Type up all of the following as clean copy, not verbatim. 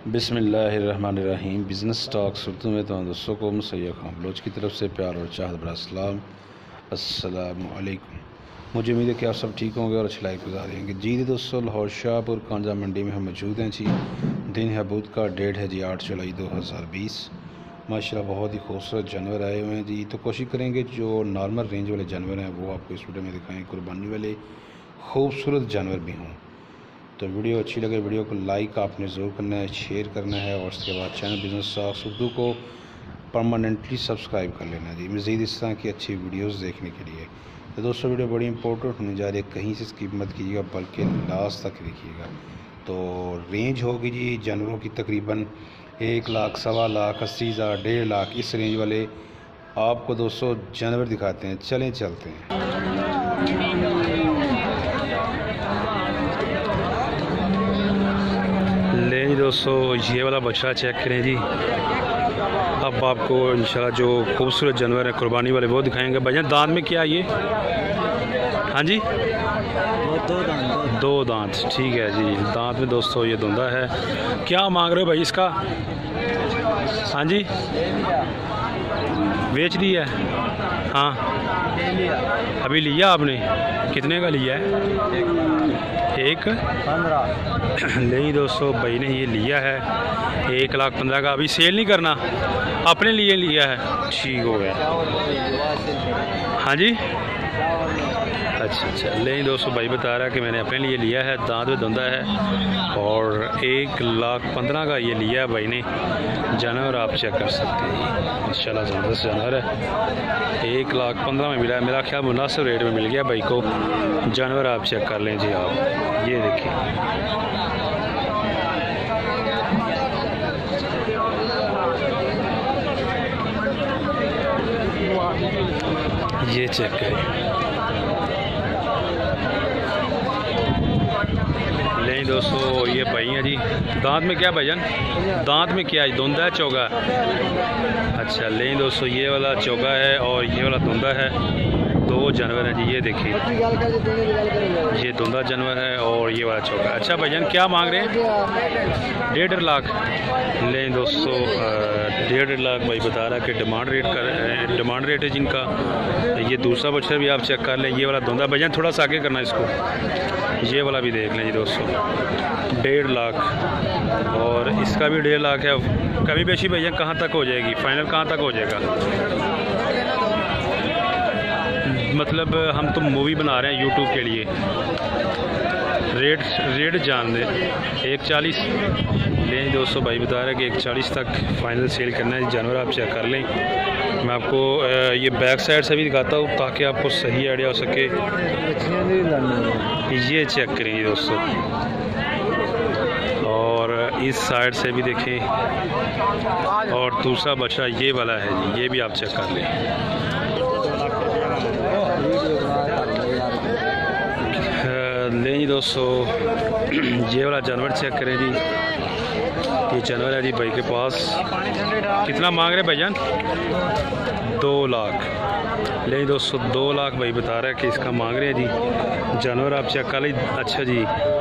बिस्मिल्लाहिर्रहमानिर्रहीम। Business stocks Urdu में तो दोस्तों को मुसैयद खान बलोच की तरफ से प्यार और चाहत भरा सलाम। अस्सलामु अलैकुम। मुझे उम्मीद है कि आप सब ठीक होंगे और अच्छी लाइफ गुजारेंगे जी। दोस्तों लाहौर शाहपुर कांजा मंडी में हम मौजूद हैं जी। दिन है बुध का, डेट है जी 8 जुलाई 2020। माशाल्लाह बहुत ही खूबसूरत जानवर आए हुए हैं जी। तो कोशिश करेंगे जो नॉर्मल रेंज वाले जानवर हैं वो आपको इस वीडियो में दिखाएँ, कुर्बानी वाले खूबसूरत जानवर भी हों। तो वीडियो अच्छी लगे वीडियो को लाइक आपने ज़रूर करना है, शेयर करना है और उसके बाद चैनल बिज़नेस स्टॉक्स उर्दू को परमानेंटली सब्सक्राइब कर लेना है जी, मज़ीद इस तरह की अच्छी वीडियोस देखने के लिए। तो दोस्तों वीडियो बड़ी इंपॉर्टेंट होने जा रही है, कहीं से स्किप मत कीजिएगा बल्कि लास्ट तक देखिएगा। तो रेंज होगी जी जानवरों की तकरीबन 1 लाख, 1.25 लाख, 80,000, 1.5 लाख, इस रेंज वाले आपको दोस्तों जानवर दिखाते हैं। चलें चलते हैं। ले जी दोस्तों ये वाला बछड़ा चेक करें जी। अब आपको इंशाल्लाह जो खूबसूरत जानवर है कुर्बानी वाले वो दिखाएंगे। भैया दांत में क्या ये? हाँ जी, दो दांत, ठीक है जी। दांत में दोस्तों ये धुंधा है। क्या मांग रहे हो भाई इसका? हाँ जी, बेच दी है? हाँ, अभी लिया आपने? कितने का लिया है? 1.15। नहीं दोस्तों भाई ने ये लिया है 1,15,000 का। अभी सेल नहीं करना, अपने लिए लिया है, ठीक हो गया। हाँ जी, अच्छा। नहीं दोस्तों भाई बता रहा है कि मैंने अपने लिए लिया है, दांत में धुंधा है और 1,15,000 का ये लिया है भाई ने। जानवर आप चेक कर सकते हैं, इंशाल्लाह ज़बरदस्त जानवर है। 1,15,000 में मिला है, मेरा ख्याल मुनासिब रेट में मिल गया भाई को। जानवर आप चेक कर लें जी। आप ये देखिए, ये चेक करें। नहीं दोस्तों ये भाई हैं जी। दांत में क्या भाईजान? दांत में क्या है? धुंधा है, चौगा? अच्छा, नहीं दोस्तों ये वाला चौगा है और ये वाला धुंधा है। दो जानवर हैं जी, ये देखिए, ये धुंधा जानवर है और ये वाला चौगा। अच्छा भाईजान क्या मांग रहे हैं? 1.5 लाख। नहीं दोस्तों 1.5 लाख भाई बता रहा है कि डिमांड रेट है जिनका। ये दूसरा बच्चा भी आप चेक कर लें, ये वाला धुंधा। भाईजान थोड़ा सा आगे करना इसको, ये वाला भी देख लें जी दोस्तों। 1.5 लाख और इसका भी 1.5 लाख है। कमी बेशी भैया कहाँ तक हो जाएगी? फाइनल कहाँ तक हो जाएगा? मतलब हम तो मूवी बना रहे हैं यूट्यूब के लिए, रेट जान दें। 1.40 लें दोस्तों भाई बता रहे हैं कि 1.40 तक फाइनल सेल करना है। जानवर आप चेक कर लें। मैं आपको ये बैक साइड से भी दिखाता हूँ ताकि आपको सही आइडिया हो सके। ये चेक करेंगे दोस्तों और इस साइड से भी देखें। और दूसरा बच्चा ये वाला है जी, ये भी आप चेक कर लें। लें जी दोस्तों ये वाला जानवर चेक करें जी। ये जानवर है जी भाई के पास। कितना मांग रहे भाईजान? 2 लाख। ले दोस्तों 2 लाख भाई बता रहा है कि इसका मांग रहे हैं जी। जानवर आप चेक कर लें। अच्छा जी,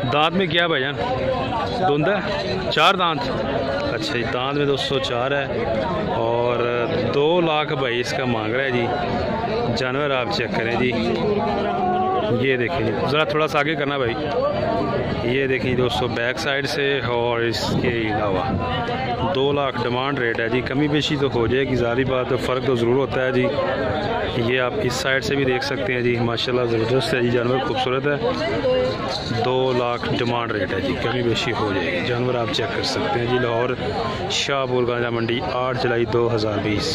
दांत में क्या भाईजान? धुंधा? 4 दांत। अच्छा जी, दांत में दोस्तों 4 है और 2 लाख भाई इसका मांग रहा है जी। जानवर आप चेक करें जी। ये देखिए ज़रा थोड़ा सा आगे करना भाई। ये देखिए दोस्तों बैक साइड से और इसके अलावा 2 लाख डिमांड रेट है जी। कमी बेशी तो हो जाएगी, ज़ाहिर बात है, फ़र्क तो ज़रूर होता है जी। ये आप इस साइड से भी देख सकते हैं जी। माशाल्लाह ज़बरदस्त है जी, जानवर खूबसूरत है। 2 लाख डिमांड रेट है जी, कमी बेशी हो जाएगी। जानवर आप चेक कर सकते हैं जी। लाहौर शाहपुर कांजा मंडी 8 जुलाई 2020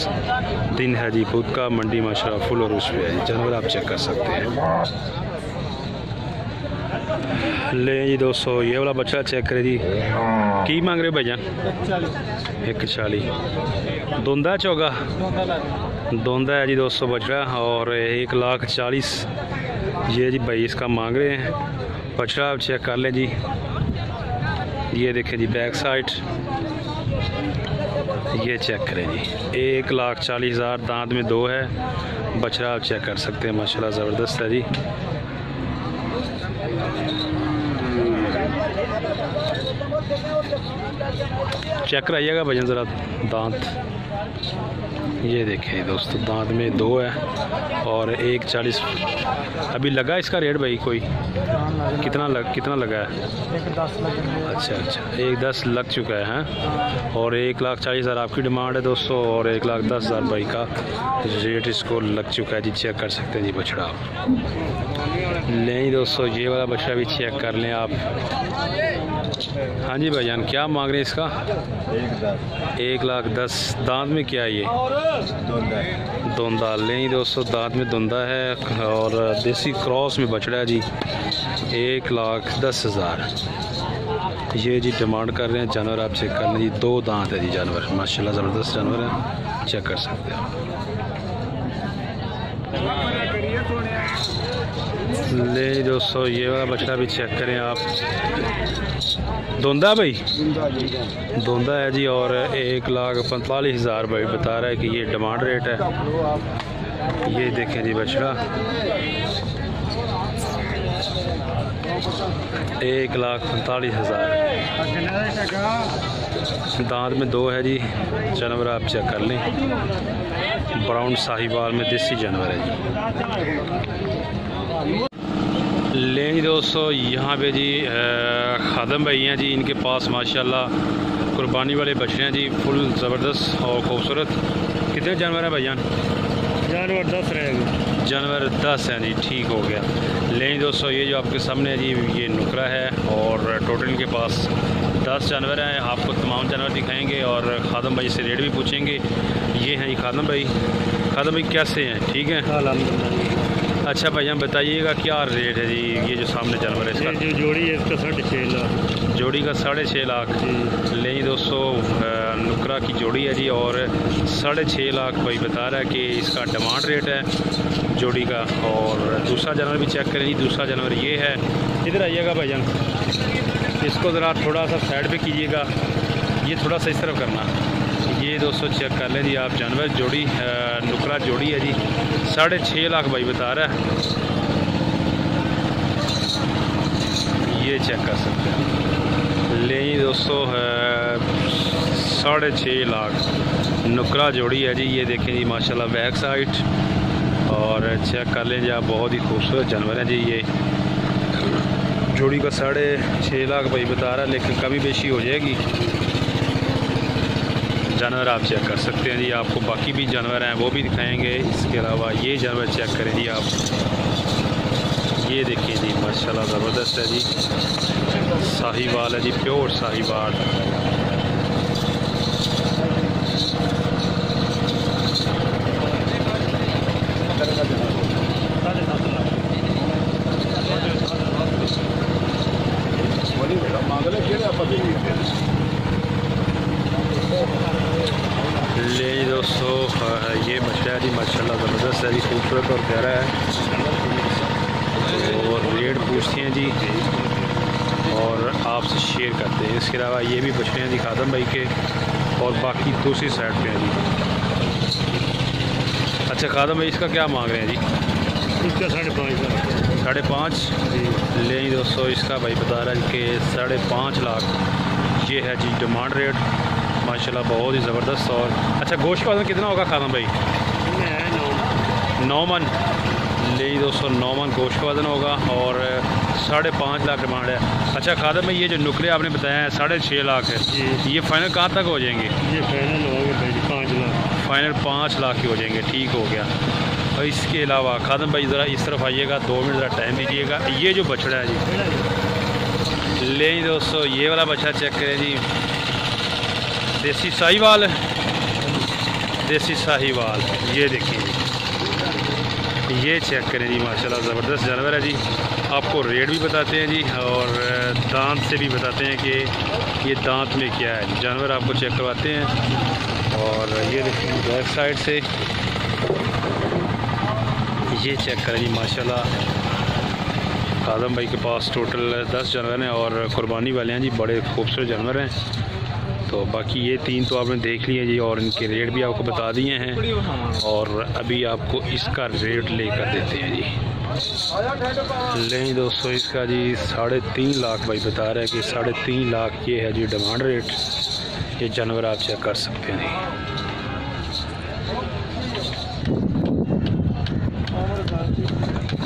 दिन है जी बुध का। मंडी माशाल्लाह फुल और उस पे है। जानवर आप चेक कर सकते हैं। ले जी दोस्तों ये वाला बच्चा चेक करें जी। की मांग रहे हो भैया? 1.40। धुंधा चौगा? धुंधा है जी दोस्तों बछड़ा और 1,40,000 ये जी भाई इसका मांग रहे हैं। बछड़ा आप चेक कर लें जी। ये देखें जी बैक साइड, ये चेक करें जी। 1,40,000, दांत में 2 है। बछड़ा आप चेक कर सकते हैं, माशाल्लाह ज़बरदस्त है जी। चेक कराइएगा भजन ज़रा दांत। ये देखें दोस्तों, दांत में 2 है और 140 अभी लगा इसका रेट भाई। कोई कितना लगा है? 1,10 लगा। अच्छा, 1,10 लग चुका है हैं? और 1,40,000 आपकी डिमांड है दोस्तों, और 1,10,000 भाई का रेट इसको लग चुका है जी। चेक कर सकते हैं जी बछड़ा आप। नहीं दोस्तों, ये वाला बछड़ा भी चेक कर लें आप। हाँ जी भाईजान, क्या मांग रहे हैं इसका? 1,10,000। दांत में क्या है ये? धुंधा। नहीं दोस्तों, दांत में धुंधा है और देसी क्रॉस में बछड़ा है जी। 1,10,000 ये जी डिमांड कर रहे हैं। जानवर आप चेक कर लें जी, 2 दांत है जी जानवर, माशाल्लाह ज़बरदस्त जानवर है, चेक कर सकते हैं। ले दोस्तों, ये वाला बछड़ा भी चेक करें आप। धुंधा भाई, धुंधा है जी और 1,45,000 भाई बता रहा है कि ये डिमांड रेट है। ये देखें जी बछड़ा 1,45,000। दांत में 2 है जी जानवर, आप चेक कर लें। ब्राउन साहिवाल में देसी जानवर है जी। ले दोस्तों, यहाँ पे जी खादम भाई हैं जी, इनके पास माशाल्लाह कुर्बानी वाले बछड़े हैं जी, फुल ज़बरदस्त और ख़ूबसूरत। कितने जानवर हैं भाईजान? जानवर 10 रहेंगे। जानवर 10 हैं जी, ठीक हो गया। लेकिन दोस्तों, ये जो आपके सामने है जी, ये नुकरा है और टोटल इनके पास 10 जानवर हैं। आपको तमाम जानवर दिखाएंगे और खादम भाई से रेट भी पूछेंगे। ये हैं जी खादम भाई। खादम भाई कैसे हैं? ठीक है अल्हम्दुलिल्लाह। अच्छा भाईजान, बताइएगा क्या रेट है जी ये जो सामने जानवर है इसका? जो जोड़ी है इसका 6.5 लाख। जोड़ी का 6.5 लाख। ले दोस्तों, नुकरा की जोड़ी है जी और 6.5 लाख भाई बता रहा है कि इसका डिमांड रेट है जोड़ी का। और दूसरा जानवर भी चेक करें जी। दूसरा जानवर ये है। इधर आइएगा भाईजान, इसको ज़रा थोड़ा सा साइड पे कीजिएगा, ये थोड़ा सा इस तरफ करना। ये दोस्तों चेक कर लें जी आप जानवर। जोड़ी नुकरा जोड़ी है जी, 6.5 लाख भाई बता रहा है। ये चेक कर सकते हैं। ले दोस्तों 6.5 लाख नुकरा जोड़ी है जी। ये देखें जी माशाल्लाह बैक साइड, और चेक कर लें जी आप, बहुत ही खूबसूरत जानवर है जी। ये जोड़ी का 6.5 लाख भाई बता रहा है, लेकिन कमी बेशी हो जाएगी। जानवर आप चेक कर सकते हैं जी। आपको बाकी भी जानवर हैं वो भी दिखाएंगे। इसके अलावा ये जानवर चेक करें जी आप। ये देखिए जी माशाल्लाह ज़बरदस्त है जी, साहिवाल है जी, प्योर साहिवाल। ले दोस्तों, ये बछड़ा है जी माशाल्लाह ज़बरदस्त है जी, खूबसूरत और प्यारा है। और रेट पूछते हैं जी और आपसे शेयर करते हैं। इसके अलावा ये भी बछड़े हैं जी खादम भाई के, और बाकी दूसरी साइड पे हैं जी। अच्छा खादम भाई, इसका क्या मांग रहे हैं जी? इसका 5.5 लाख। 5.5 ले दोस्तों, इसका भाई बता रहा है कि 5.5 लाख ये है जी डिमांड रेट। माशाल्लाह बहुत ही ज़बरदस्त। और अच्छा, गोश्त का वजन कितना होगा खादम भाई? 9 मन। ले दोस्तों, 9 मन गोश्त का वजन होगा और 5.5 लाख डिमांड है। अच्छा खादम भाई, ये जो नुकरे आपने बताया है 6.5 लाख है, ये फाइनल कहाँ तक हो जाएंगे? ये फाइनल होंगे 5 लाख। फाइनल 5 लाख ही हो जाएंगे, ठीक हो गया। और इसके अलावा खादम भाई ज़रा इस तरफ आइएगा, 2 मिनट ज़रा टाइम दीजिएगा। ये जो बछड़ा है जी, ले दोस्तों, ये वाला बछड़ा चेक करें जी, देसी साहिवाल है, देसी साहिवाल। ये देखिए जी, ये चेक करें जी माशाल्लाह ज़बरदस्त जानवर है जी। आपको रेट भी बताते हैं जी और दांत से भी बताते हैं कि ये दांत में क्या है। जानवर आपको चेक करवाते हैं। और ये देखिए बैक साइड से ये चेक करें जी माशाल्लाह। खादम भाई के पास टोटल 10 जानवर हैं और कुर्बानी वाले हैं जी, बड़े खूबसूरत जानवर हैं। तो बाकी ये 3 तो आपने देख लिए जी और इनके रेट भी आपको बता दिए हैं। और अभी आपको इसका रेट लेकर देते हैं जी। लें दोस्तों इसका जी 3.5 लाख भाई बता रहा है कि 3.5 लाख ये है जी डिमांड रेट। ये जानवर आप चेक कर सकते हैं।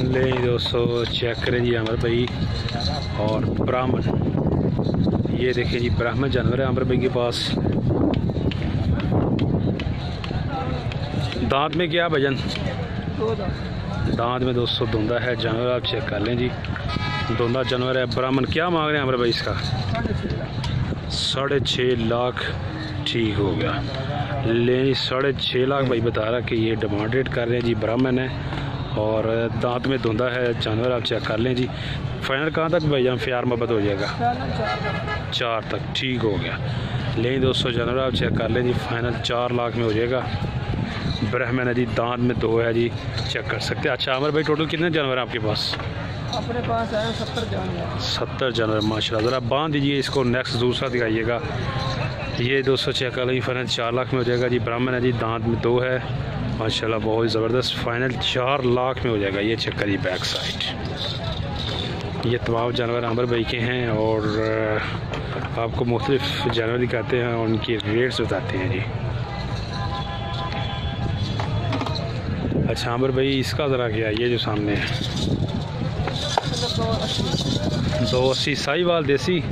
ले दोस्तों चेक करें जी अमर भाई और ब्राह्मण, ये देखिए जी ब्राह्मण जानवर है अमर भाई के पास। दांत में क्या भजन? दांत में दोस्तों धुंधा है जानवर, आप चेक कर लें जी। धुंधा जानवर है ब्राह्मण। क्या मांग रहे हैं अमर भाई इसका? 6.5 लाख। ठीक हो गया। ले 6.5 लाख भाई बता रहा कि ये डिमांड रेट कर रहे हैं जी। ब्राह्मण है और दांत में धुंधा है जानवर, आप चेक कर लें जी। फाइनल कहाँ तक भाईजान प्यार मोहब्बत हो जाएगा? 4 तक। ठीक हो गया। ले दोस्तों जानवर आप चेक कर लें जी। फाइनल 4 लाख में हो जाएगा। ब्राह्मण है जी, दांत में 2 है जी, चेक कर सकते हैं। अच्छा अमर भाई टोटल कितने जानवर हैं आपके पास? अपने पास है 70 जानवर। 70 जानवर माशाल्लाह। ज़रा बांध दीजिए इसको, नेक्स्ट दूसरा दिखाइएगा। ये दोस्तों चेक कर लीजिए। फाइनल 4 लाख में हो जाएगा जी। ब्राह्मण है जी, दांत में 2 है माशाल्लाह, बहुत ज़बरदस्त। फाइनल 4 लाख में हो जाएगा। ये चेक करिए बैक साइड। ये तमाम जानवर अमर भाई के हैं और आपको मुख्तलिफ जानवर दिखाते हैं और उनकी रेट्स बताते हैं जी। अच्छा अमर भाई इसका ज़रा क्या है? ये जो सामने है 280 साहिवाल देसी।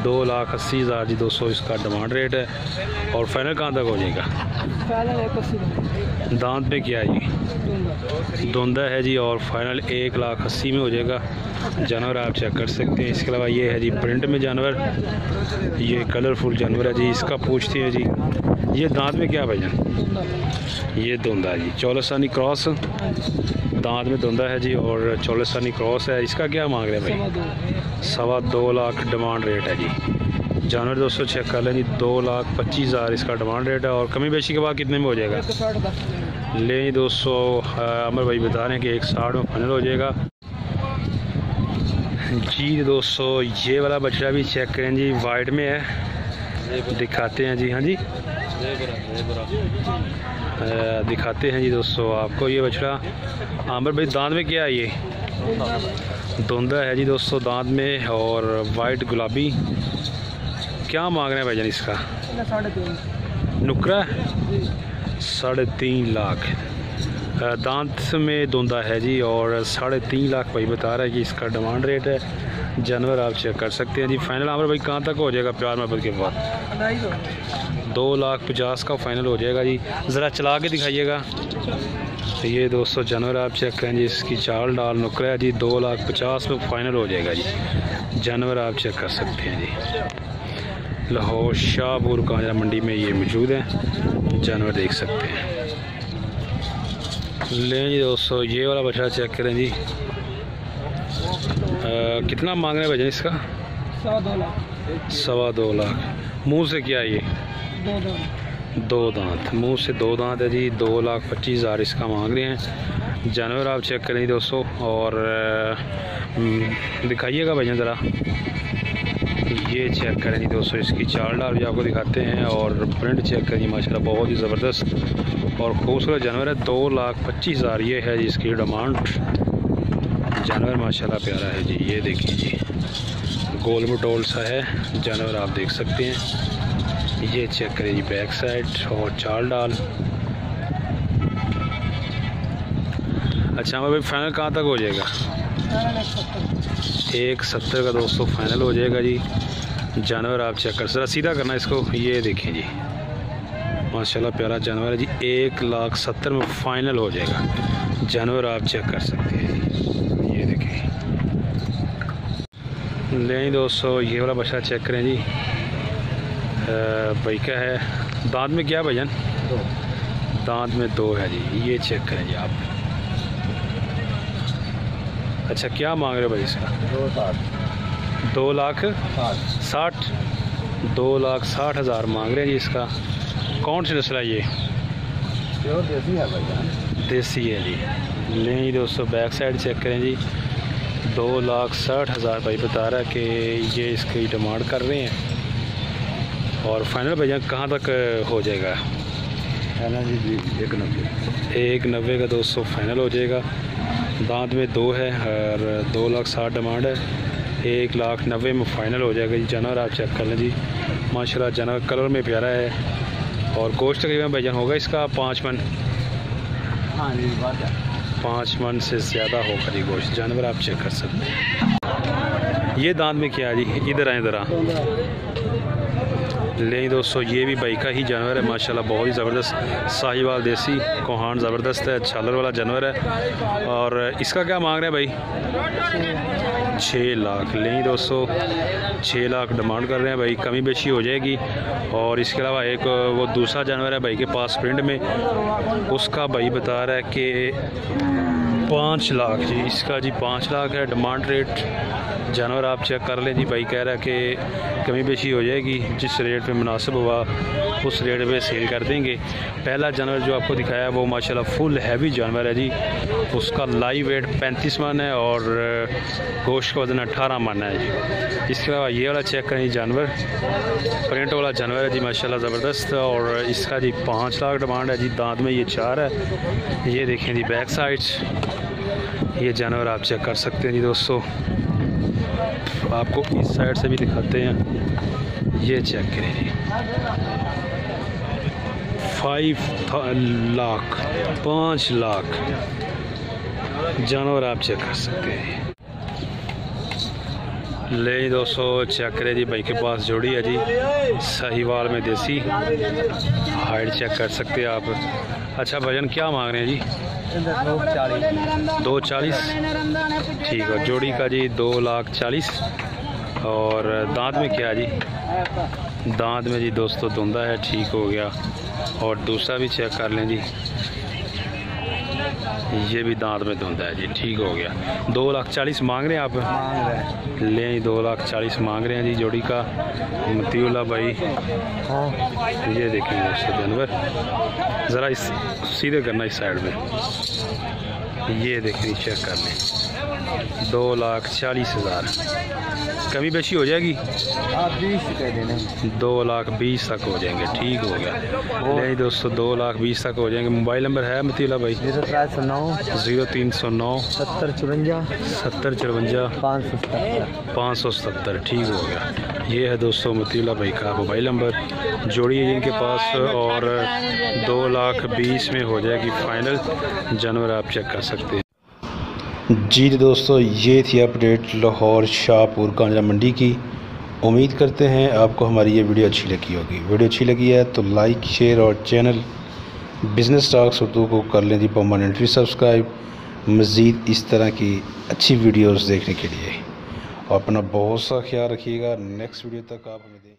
2,80,000 जी दोस्तों इसका डिमांड रेट है। और फाइनल कहाँ तक हो जाएगा? दांत में क्या है जी? धुंधा है जी और फाइनल 1,80,000 में हो जाएगा। जानवर आप चेक कर सकते हैं। इसके अलावा ये है जी प्रिंट में जानवर, ये कलरफुल जानवर है जी। इसका पूछते हैं जी, ये दांत में क्या भाईजान? ये धुंधा है जी, चौलस्तानी क्रॉस। दांत में धुंधा है जी और चौलस्तानी क्रॉस है। इसका क्या मांग रहे हैं भाई? 2.25 लाख डिमांड रेट है जी। जानवर दोस्तों चेक कर लें जी। 2,25,000 इसका डिमांड रेट है। और कमी बेची के बाद कितने में हो जाएगा? ले दोस्तों अमर भाई बता रहे हैं कि 160 में फाइनल हो जाएगा जी। दोस्तों ये वाला बछड़ा भी चेक करें जी, वाइट में है, दिखाते हैं जी। हाँ जी दिखाते हैं जी दोस्तों आपको ये बछड़ा। आमिर भाई दांत में क्या है? ये धुंधा है जी दोस्तों दांत में और वाइट गुलाबी। क्या मांग रहे हैं भाईजान इसका? 3.5 नुकरा 3.5 लाख। दांत में धुंधा है जी और 3.5 लाख भाई बता रहा है कि इसका डिमांड रेट है। जानवर आप चेक कर सकते हैं जी। फाइनल आमिर भाई कहाँ तक हो जाएगा प्यार मोहब्बत के बाद? 2,50,000 का फाइनल हो जाएगा जी। ज़रा चला के दिखाइएगा। ये दोस्तों जानवर आप चेक करें जी, इसकी चाल डाल नुकरा है जी। 2,50,000 में फाइनल हो जाएगा जी। जानवर आप चेक कर सकते हैं जी। लाहौर शाहपुर कांजरा मंडी में ये मौजूद है, जानवर देख सकते हैं। लें जी दोस्तों ये वाला बछड़ा चेक करें जी। कितना मांग रहे हैं भैया इसका? 2.25 लाख। मुंह से क्या है ये? 2 दांत। मुंह से 2 दांत है जी। 2,25,000 इसका मांग रहे हैं। जानवर आप चेक करें दोस्तों और दिखाइएगा भैया ज़रा। ये चेक करें जी दोस्तों, इसकी चाल डाल भी आपको दिखाते हैं और प्रिंट चेक करें जी माशाल्लाह, बहुत ही ज़बरदस्त और खूबसूरत जानवर है। 2,25,000 ये है जी इसकी डिमांड। जानवर माशाल्लाह प्यारा है जी। ये देखिए जी गोल मटोल सा है जानवर, आप देख सकते हैं। ये चेक करें जी बैक साइड और चाल डाल। अच्छा भाई फाइनल कहाँ तक हो जाएगा? 170 का दोस्तों फाइनल हो जाएगा जी। जानवर आप चेक कर, जरा सीधा करना इसको। ये देखें जी माशाल्लाह प्यारा जानवर है जी। 1,70,000 में फाइनल हो जाएगा। जानवर आप चेक कर सकते हैं जी। ये देखें। नहीं दोस्तों ये वाला बछड़ा चेक करें जी। भाई क्या है? दांत में क्या भैया? दांत में 2 है जी। ये चेक करें जी आप। अच्छा क्या मांग रहे हो भाई इसका? 2,60,000। 2,60,000 मांग रहे हैं जी इसका। कौन सी नस्ल है ये? देसी है भैया। देसी है जी। नहीं दोस्तों बैक साइड चेक करें जी। 2,60,000 भाई बता रहा है कि ये इसकी डिमांड कर रहे हैं। और फाइनल भैया कहाँ तक हो जाएगा? 190। 190 का दोस्तों फाइनल हो जाएगा। दांत में 2 है और 2,60,000 डिमांड है। 1,90,000 में फ़ाइनल हो जाएगा जी। जानवर आप चेक कर लें जी, माशाल्लाह जानवर कलर में प्यारा है और गोश्त तकरीबन भाईजान होगा इसका 5 मन। हाँ जी, 5 मन से ज़्यादा होगा जी गोश्त। जानवर आप चेक कर सकते हैं। ये दांत में क्या है जी, इधर आए ज़रा ले दोस्तों, ये भी भाई का ही जानवर है माशाल्लाह, बहुत ही ज़बरदस्त साहिवाल देसी कोहान ज़बरदस्त है, छालर वाला जानवर है। और इसका क्या मांग रहे हैं भाई? 6 लाख ले दोस्तों, 6 लाख डिमांड कर रहे हैं भाई, कमी बेशी हो जाएगी। और इसके अलावा एक वो दूसरा जानवर है भाई के पास प्रिंट में, उसका भाई बता रहा है कि 5 लाख जी, इसका जी 5 लाख है डिमांड रेट। जानवर आप चेक कर लें जी, भाई कह रहा है कि कमी बेशी हो जाएगी, जिस रेट पे मुनासिब हुआ उस रेट पे सेल कर देंगे। पहला जानवर जो आपको दिखाया वो माशाल्लाह फुल हैवी जानवर है जी, उसका लाइव वेट 35 मन है और गोश्त का वजन 18 मन है जी। इसके अलावा ये वाला चेक करें जानवर, प्रिंट वाला जानवर है जी माशाल्लाह ज़बरदस्त, और इसका जी 5 लाख डिमांड है जी। दांत में ये 4 है। ये देखें जी बैक साइड, ये जानवर आप चेक कर सकते हैं जी दोस्तों। आपको इस साइड से भी दिखाते हैं, ये चेक करें जी 5 लाख जानवर आप चेक कर सकते हैं। ले दोस्तों चेक करें जी, भाई के पास जोड़ी है जी साहिवाल में देसी, हाइट चेक कर सकते हैं आप। अच्छा भजन क्या मांग रहे हैं जी? 2,40 ठीक है। जोड़ी का जी 2,40,000। और दांत में क्या जी? दांत में जी दोस्तों धुंधा है, ठीक हो गया। और दूसरा भी चेक कर लें जी, ये भी दांत में धुंधा है जी, ठीक हो गया। 2,40,000 मांग रहे हैं आप? मांग रहे हैं। लें 2,40,000 मांग रहे हैं जी जोड़ी का। मतीउल्लाह भाई, हाँ ये देखें दोस्तों जानवर, ज़रा इस सीधे करना इस साइड में, ये देखें चेक कर लें। 2,40,000 कमी बेशी हो जाएगी, आप 20 कह देना। 2,20,000 तक हो जाएंगे, ठीक हो गया। नहीं दोस्तों 2,20,000 तक हो जाएंगे। मोबाइल नंबर है मतीउल्लाह भाई? 0309 0309 7054 7054 570, ठीक हो गया। ये है दोस्तों मतीउल्लाह भाई का मोबाइल नंबर। जोड़ी है इनके पास और 2,20,000 में हो जाएगी फ़ाइनल। जानवर आप चेक कर सकते हैं जी। दोस्तों ये थी अपडेट लाहौर शाहपुर कांजरा मंडी की। उम्मीद करते हैं आपको हमारी ये वीडियो अच्छी लगी होगी। वीडियो अच्छी लगी है तो लाइक शेयर और चैनल बिज़नेस टॉक्स उर्दू को कर लें जी परमानेंटली सब्सक्राइब, मज़ीद इस तरह की अच्छी वीडियोस देखने के लिए। और अपना बहुत सा ख्याल रखिएगा। नेक्स्ट वीडियो तक आप हमें दें।